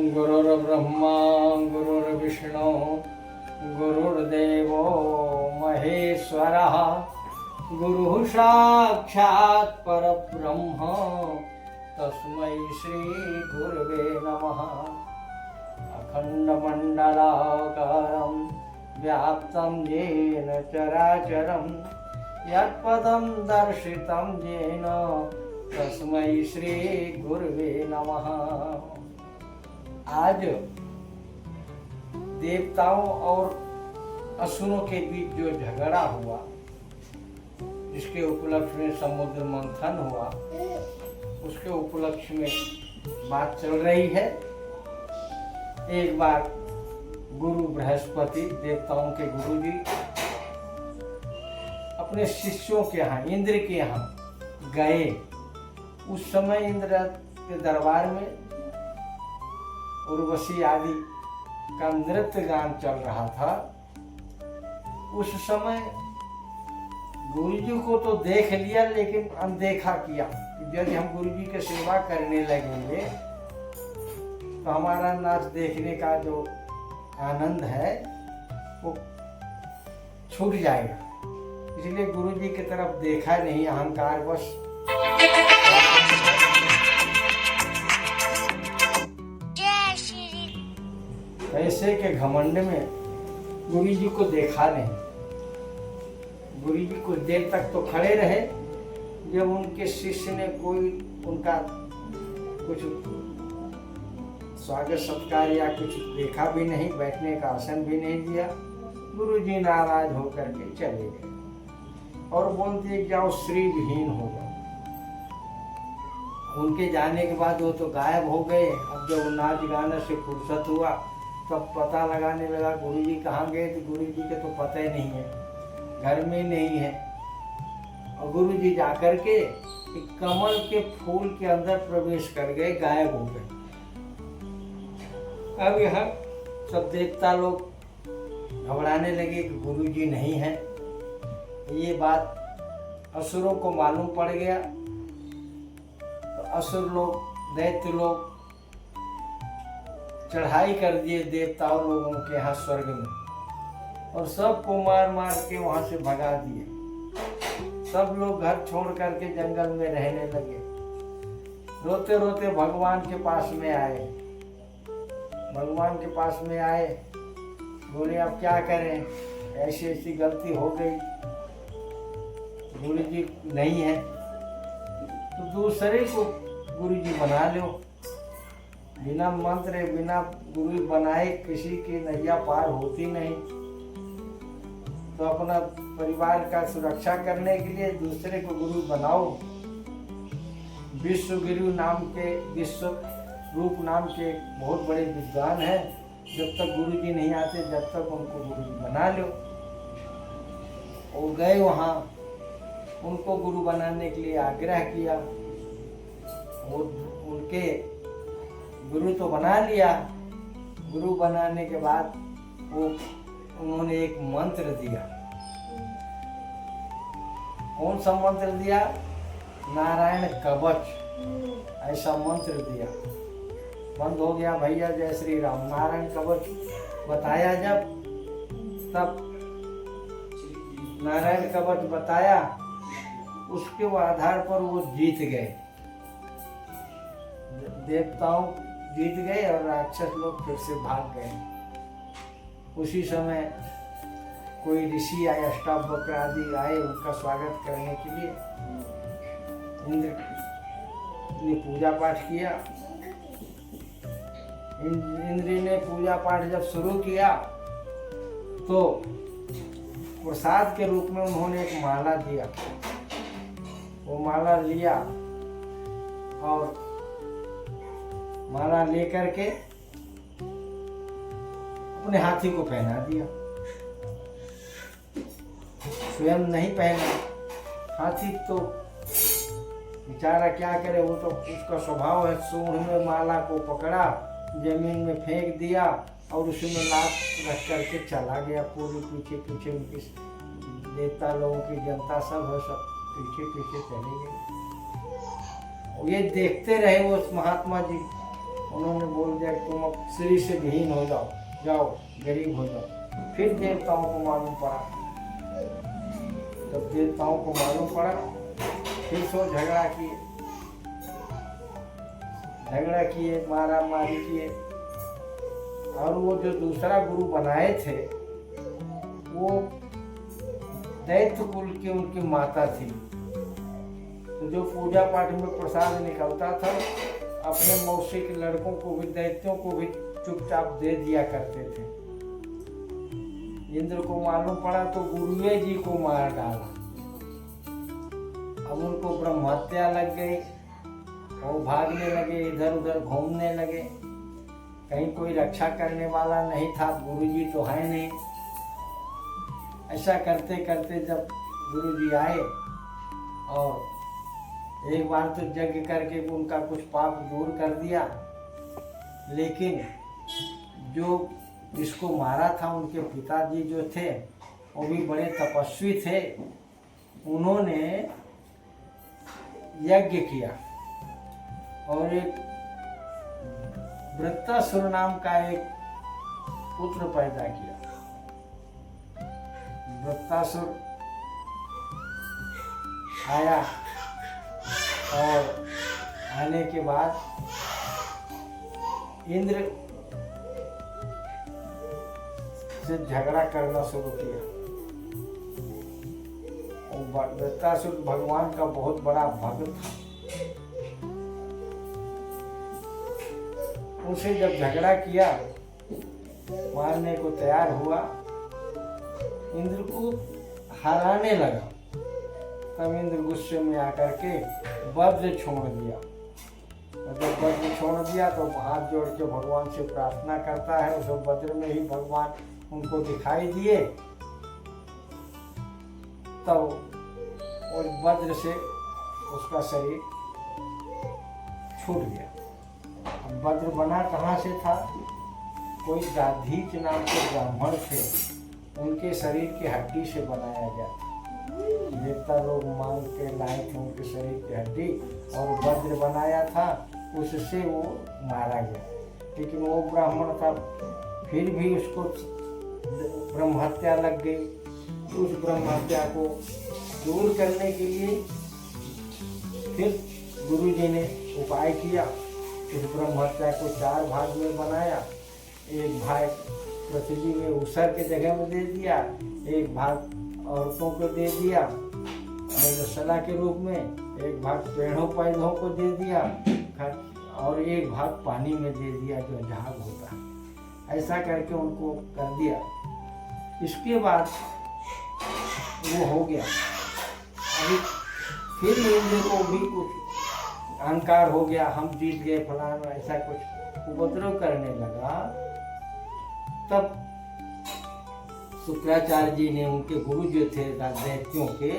गुरुर्ब्रह्मा गुरुर्विष्णु गुरुर्देवो महेश्वरः गुरुः साक्षात् परब्रह्म तस्मै श्री गुरुवे नमः। अखण्डमण्डलाकारं व्याप्तं येन चराचरं यत्पदं दर्शितं येन तस्मै श्री गुरुवे नमः। आज देवताओं और असुरों के बीच जो झगड़ा हुआ, जिसके उपलक्ष्य में समुद्र मंथन हुआ, उसके उपलक्ष्य में बात चल रही है। एक बार गुरु बृहस्पति, देवताओं के गुरु जी, अपने शिष्यों के यहाँ, इंद्र के यहाँ गए। उस समय इंद्र के दरबार में उर्वशी आदि का नृत्य गान चल रहा था। उस समय गुरुजी को तो देख लिया, लेकिन अनदेखा किया। यदि हम गुरुजी की सेवा करने लगेंगे तो हमारा नाच देखने का जो आनंद है वो छूट जाएगा। इसलिए गुरुजी की तरफ देखा नहीं, अहंकार बस। पैसे के घमंड में गुरुजी को देखा नहीं। गुरुजी कुछ देर तक तो खड़े रहे। जब उनके शिष्य ने कोई उनका कुछ स्वागत सत्कार या कुछ देखा भी नहीं, बैठने का आसन भी नहीं दिया, गुरुजी नाराज होकर के चले गए और बोलते जाओ श्री विहीन हो जाओ। उनके जाने के बाद वो तो गायब हो गए। अब जब नाच गाने से फुर्सत हुआ तब पता लगाने लगा गुरुजी कहाँ गए। तो गुरुजी के तो पता ही नहीं है, घर में नहीं है। और गुरुजी जाकर के एक कमल के फूल के अंदर प्रवेश कर गए, गायब हो गए। अब यहाँ सब देवता लोग घबराने लगे कि गुरुजी नहीं है। ये बात असुरों को मालूम पड़ गया। तो असुर लोग, दैत्य लोग चढ़ाई कर दिए देवताओं लोगों के यहाँ स्वर्ग में, और सबको मार मार के वहां से भगा दिए। सब लोग घर छोड़ करके जंगल में रहने लगे। रोते रोते भगवान के पास में आए। भगवान के पास में आए, बोले अब क्या करें, ऐसी ऐसी गलती हो गई, गुरुजी नहीं है, तो दूसरे को गुरुजी बना लो। बिना मंत्र, बिना गुरु बनाए किसी की नैया पार होती नहीं। तो अपना परिवार का सुरक्षा करने के लिए दूसरे को गुरु बनाओ। विश्व रूप नाम के बहुत बड़े विद्वान हैं। जब तक गुरुजी नहीं आते, जब तक उनको गुरुजी बना लो। वो गए वहाँ, उनको गुरु बनाने के लिए आग्रह किया। वो उनके गुरु तो बना लिया। गुरु बनाने के बाद उन्होंने एक मंत्र दिया। कौन सा मंत्र दिया? नारायण कवच, ऐसा मंत्र दिया। बंद हो गया भैया, जय श्री राम। नारायण कवच बताया जब, तब नारायण कवच बताया, उसके आधार पर वो जीत गए। देवताओं जीत गए और राक्षस लोग फिर से भाग गए। उसी समय कोई ऋषि आए, अष्टावक्र आदि आए उनका स्वागत करने के लिए। इंद्र ने पूजा पाठ किया। इंद्र ने पूजा पाठ जब शुरू किया तो प्रसाद के रूप में उन्होंने एक माला दिया। वो माला लिया और माला लेकर के अपने हाथी को पहना दिया। स्वयं नहीं पहना। हाथी तो बेचारा क्या करे, वो तो उसका स्वभाव है। सूंड में माला को पकड़ा, जमीन में फेंक दिया और उसमें लात रख करके चला गया। पूरे पीछे पीछे उनके देवता लोगों की जनता सब है, सब पीछे पीछे चले गए। ये देखते रहे वो महात्मा जी उन्होंने बोल दिया कि तुम अब श्री से विहीन हो जाओ, जाओ गरीब हो जाओ। फिर देवताओं को मालूम पड़ा, जब देवताओं को मालूम पड़ा फिर सो झगड़ा किए, मारा मारी किए। और वो जो दूसरा गुरु बनाए थे वो दैत्य कुल की उनकी माता थी। तो जो पूजा पाठ में प्रसाद निकलता था अपने मौसी के लड़कों को भी, दैत्यों को भी चुपचाप दे दिया करते थे। इंद्र को मालूम पड़ा तो गुरुए जी को मार डाला। अब उनको ब्रह्म हत्या लग गई, वो भागने लगे, इधर उधर घूमने लगे। कहीं कोई रक्षा करने वाला नहीं था, गुरुजी तो है नहीं। ऐसा करते करते जब गुरुजी आए और एक बार तो यज्ञ करके उनका कुछ पाप दूर कर दिया, लेकिन जो जिसको मारा था उनके पिताजी जो थे वो भी बड़े तपस्वी थे। उन्होंने यज्ञ किया और एक वृत्तासुर नाम का एक पुत्र पैदा किया। वृत्तासुर आया और आने के बाद इंद्र से झगड़ा करना शुरू किया। वृत्तासुर भगवान का बहुत बड़ा भक्त था। उसे जब झगड़ा किया, मारने को तैयार हुआ, इंद्र को हराने लगा, तब इंद्र गुस्से में आकर के वज्र छोड़ दिया। जब वज्र छोड़ दिया तो हाथ जोड़ के भगवान से प्रार्थना करता है। उस वज्र में ही भगवान उनको दिखाई दिए, तब और वज्र से उसका शरीर छूट गया। अब वज्र बना कहाँ से था? कोई दाधीच नाम के ब्राह्मण थे, उनके शरीर की हड्डी से बनाया गया। देवता लोग मांग के लाए थे उनके शरीर की हड्डी और वज्र बनाया था, उससे वो मारा गया। लेकिन वो ब्राह्मण था, फिर भी उसको ब्रह्म हत्या लग गई। उस ब्रह्म हत्या को दूर करने के लिए फिर गुरु जी ने उपाय किया। उस ब्रह्म हत्या को 4 भाग में बनाया। एक भाग पृथ्वी में ऊसर के जगह में दे दिया, एक भाग औरतों को दे दिया सला के रूप में, एक भाग पेड़ों पौधों को दे दिया और एक भाग पानी में दे दिया जो झाग होता है। ऐसा करके उनको कर दिया। इसके बाद वो हो गया। अभी फिर इंद्र को भी कुछ अहंकार हो गया, हम जीत गए फलाना, ऐसा कुछ उपद्रव करने लगा। तब शुक्राचार्य जी ने, उनके गुरु जो थे दैत्यों के,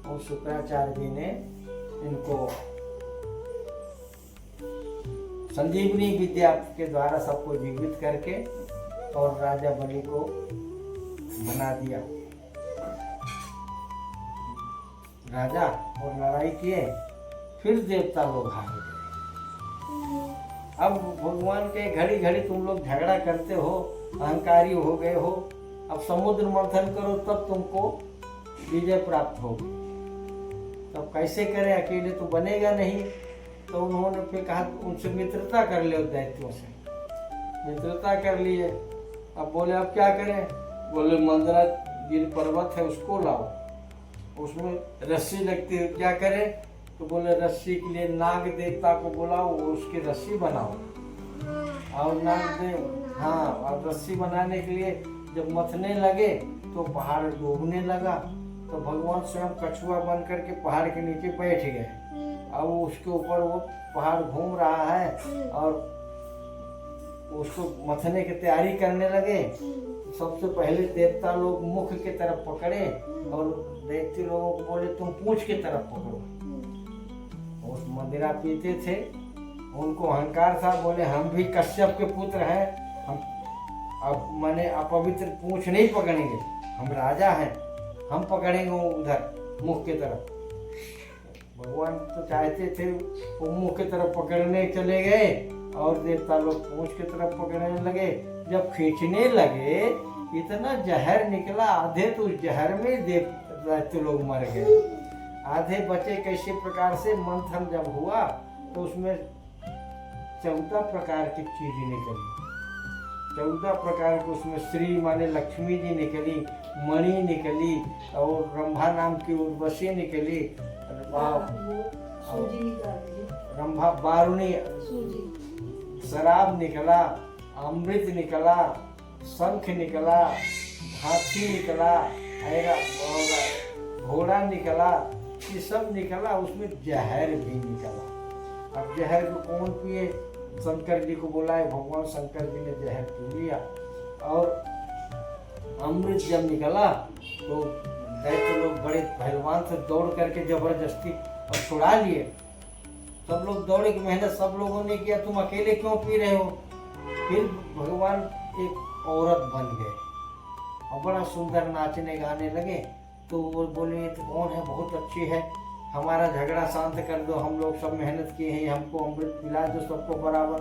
और शुक्राचार्य जी ने इनको संजीवनी विद्या के द्वारा सबको जीवित करके और राजा बलि को बना दिया राजा, और लड़ाई किए। फिर देवता लोग हार गए। अब भगवान के घड़ी घड़ी तुम लोग झगड़ा करते हो, अहंकारी हो गए हो, अब समुद्र मंथन करो तब तुमको विजय प्राप्त होगी। तब कैसे करें, अकेले तो बनेगा नहीं। तो उन्होंने फिर कहा उनसे मित्रता कर ले, दैत्यों से मित्रता कर लिए। अब बोले अब क्या करें? बोले मंदरागिरि पर्वत है उसको लाओ, उसमें रस्सी लगती है, क्या करें? तो बोले रस्सी के लिए नाग देवता को बुलाओ, उसकी रस्सी बनाओ। और नाग देव, हाँ, और रस्सी बनाने के लिए जब मथने लगे तो पहाड़ डूबने लगा। तो भगवान स्वयं कछुआ बन करके पहाड़ के नीचे बैठ गए। अब उसके ऊपर वो पहाड़ घूम रहा है और उसको मथने की तैयारी करने लगे। सबसे पहले देवता लोग मुख की तरफ पकड़े और दैत्य लोगों को बोले तुम पूंछ की तरफ पकड़ो। उस मदिरा पीते थे, उनको अहंकार था, बोले हम भी कश्यप के पुत्र हैं, हम अब माने अपवित्र पूंछ नहीं पकड़ेंगे, हम राजा हैं, हम पकड़ेंगे उधर मुख की तरफ। भगवान तो चाहते थे वो मुख की तरफ पकड़ने चले गए और देवता लोग पूंछ की तरफ पकड़ने लगे। जब खींचने लगे इतना जहर निकला, आधे तो उस जहर में दैत्य लोग मर गए, आधे बचे कैसे प्रकार से। मंथन जब हुआ तो उसमें 14 प्रकार की चीजें निकली, 14 प्रकार की। उसमें श्री माने लक्ष्मी जी निकली, मणि निकली, और रंभा नाम की उर्वशी निकली, रंभा बारुणी, शराब निकला, अमृत निकला, शंख निकला, हाथी निकला, घोड़ा निकला, ये सब निकला। उसमें जहर भी निकला। अब जहर को कौन पिए? शंकर जी को बुलाए, भगवान शंकर जी ने जहर पी लिया। और अमृत जब निकला तो दैत्य लोग बड़े पहलवान से दौड़ करके जबरदस्ती और छुड़ा लिए। सब लोग दौड़े की मेहनत सब लोगों ने किया, तुम अकेले क्यों पी रहे हो? फिर भगवान एक औरत बन गए और बड़ा सुंदर नाचने गाने लगे। तो वो बोले ये तो कौन है, बहुत अच्छी है, हमारा झगड़ा शांत कर दो, हम लोग सब मेहनत किए हैं, हमको अमृत पिला दो सबको बराबर।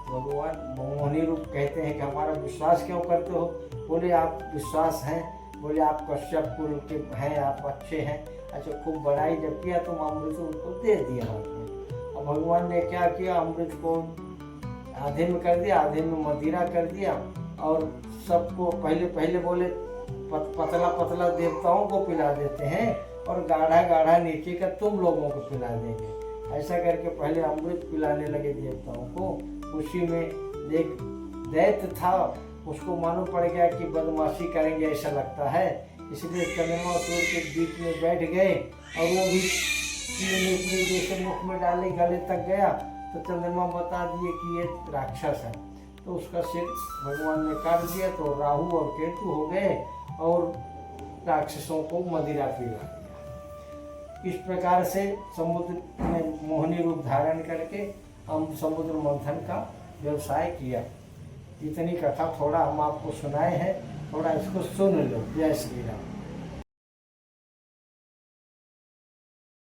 भगवान मोहिनी रूप कहते हैं कि हमारा विश्वास क्यों करते हो? बोले आप विश्वास हैं, बोले आप कश्यप कुल के हैं, आप अच्छे हैं। अच्छा, खूब बड़ाई जब किया तो अमृत उनको दे दिया हाथ में। और भगवान ने क्या किया, अमृत को आधे में कर दिया, आधे में मदिरा कर दिया। और सबको पहले बोले पतला पतला देवताओं को पिला देते हैं और गाढ़ा गाढ़ा नीचे का तुम लोगों को पिला देंगे। ऐसा करके पहले अमृत पिलाने लगे देवताओं को। उसी में एक दैत्य था, उसको मालूम पड़ गया कि बदमाशी करेंगे ऐसा लगता है, इसलिए चंद्रमा और सूर्य के बीच में बैठ गए और वो भी जैसे मुख में डाले गले तक गया तो चंद्रमा बता दिए कि ये राक्षस है। तो उसका सिर भगवान ने काट दिया, तो राहु और केतु हो गए और राक्षसों को मदिरा पिला दिया। इस प्रकार से समुद्र में मोहिनी रूप धारण करके हम समुद्र मंथन का व्यवसाय किया। इतनी कथा थोड़ा हम आपको सुनाए हैं, थोड़ा इसको सुन लो। जय श्री राम।